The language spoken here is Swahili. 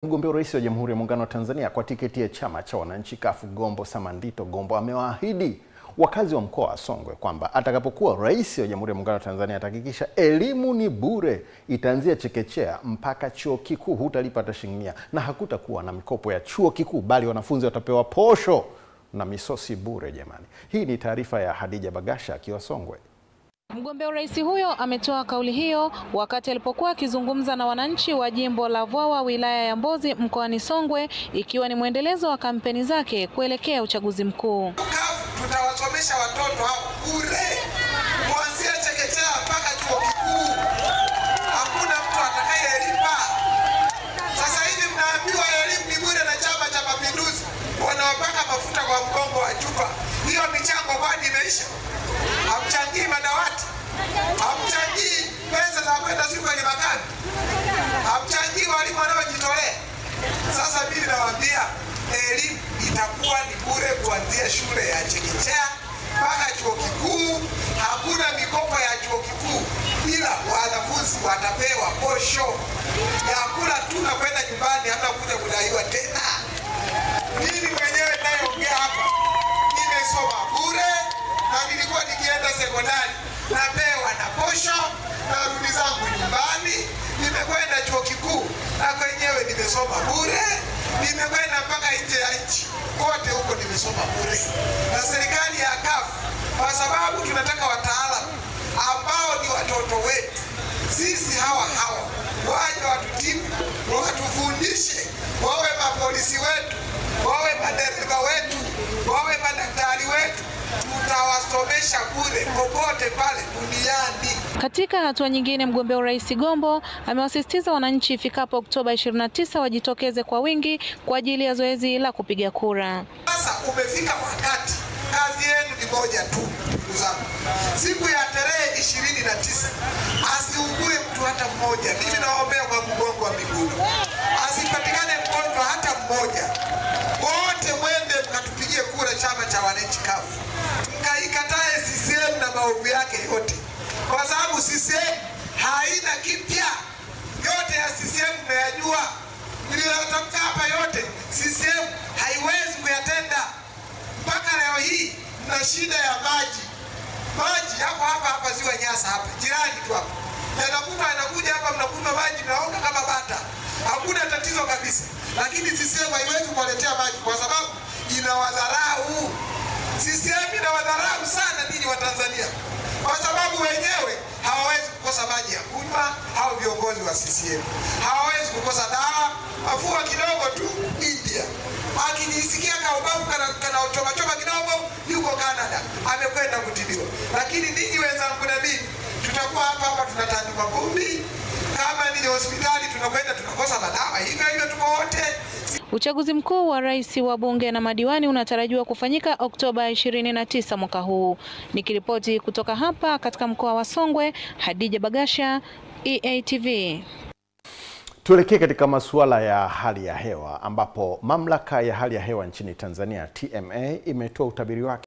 Mgombea urais wa Jamhuri ya Muungano wa Tanzania kwa tiketi ya chama cha wananchi CUF Gombo Samandito Gombo amewaahidi wakazi wa mkoa wa Songwe kwamba atakapokuwa rais wa Jamhuri ya Muungano wa Tanzania atahakikisha elimu ni bure, itaanzia chekechea mpaka chuo kikuu, hutalipa hata shilingi 100 na hakutakuwa na mikopo ya chuo kikuu bali wanafunzi watapewa posho na misosi bure jamani. Hii ni taarifa ya Hadija Bagasha akiwa Songwe. Mgombea urais huyo ametoa kauli hiyo wakati alipokuwa akizungumza na wananchi wa jimbo la Vwawa wilaya ya Mbozi mkoani Songwe, ikiwa ni mwendelezo wa kampeni zake kuelekea uchaguzi mkuu. Tutawasomesha watoto hao bure kuanzia chekechea mpaka chuo kikuu. Hakuna mtu atakayelipa. Sasa hivi mnaambiwa elimu ni bure na Chama cha Mapinduzi wanawapaka mafuta kwa mgongo wa chupa. Hiyo michango kwani imeisha? Hamchangii madawati, hamchangii pesa za kwenda siku kwenye makani, hamchangii walimu wanaojitolea. Sasa mimi nawaambia elimu itakuwa ni bure kuanzia shule ya chekechea mpaka chuo kikuu. Hakuna mikopo ya chuo kikuu, bila wanafunzi watapewa posho ya kula tu na kwenda nyumbani, hata kuja kudaiwa tena. Mimi mwenyewe nayeongea hapa nimesoma bure na nilikuwa nikienda sekondari napewa na posho na rudi zangu nyumbani. Nimekwenda chuo kikuu na kwenyewe nimesoma bure. Nimekwenda mpaka nje ya nchi, kote huko nimesoma bure. Na serikali ya CUF, kwa sababu tunataka wataalamu ambao ni watoto wetu sisi hawa waje watutibu, watufundishe, wawe mapolisi wetu, wawe madereva wetu, wawe madaktari wetu. Tutawasomesha bure popote pale duniani. Katika hatua nyingine, mgombea urais Gombo amewasisitiza wananchi ifikapo Oktoba 29 wajitokeze kwa wingi kwa ajili ya zoezi la kupiga kura. Sasa umefika wakati, kazi yenu ni moja tu ndugu zangu. Siku ya tarehe 29 asiugue mtu hata mmoja. Mimi naombea kwa Mungu wa mbinguni asipatikane mgonjwa hata mmoja. Wote mwende mkatupigie kura chama cha wananchi CUF. Mkaikatae CCM na maovu yake yote, kwa sababu CCM haina kipya. Yote ya CCM mnayajua, niliyotamka hapa yote CCM haiwezi kuyatenda. Mpaka leo hii mna shida ya maji. Maji yako hapa ziwa Nyasa hapa jirani tu hapa, anakuja hapa, mnakunywa maji mnaoga kama bata, hakuna tatizo kabisa. Lakini CCM haiwezi kuwaletea maji kwa sababu inawadharau. CCM inawadharau sana ninyi wa Tanzania, kwa sababu wenyewe hawawezi kukosa maji ya kunywa. Hao viongozi wa CCM hawawezi kukosa dawa, mafua kidogo tu India. Akinisikia kaubavu kana choma kidogo yuko Canada, amekwenda kutibiwa. Lakini ninyi wenzangu na mimi tutakuwa hapa tunatandikwa vumbi. Kama ni hospitali tunakwenda tunakosa madawa, hivyo tuko wote. Uchaguzi mkuu wa rais, wa bunge na madiwani unatarajiwa kufanyika Oktoba 29 mwaka huu. Nikiripoti kutoka hapa katika mkoa wa Songwe, Hadija Bagasha, EATV. Tuelekee katika masuala ya hali ya hewa ambapo mamlaka ya hali ya hewa nchini Tanzania TMA imetoa utabiri wake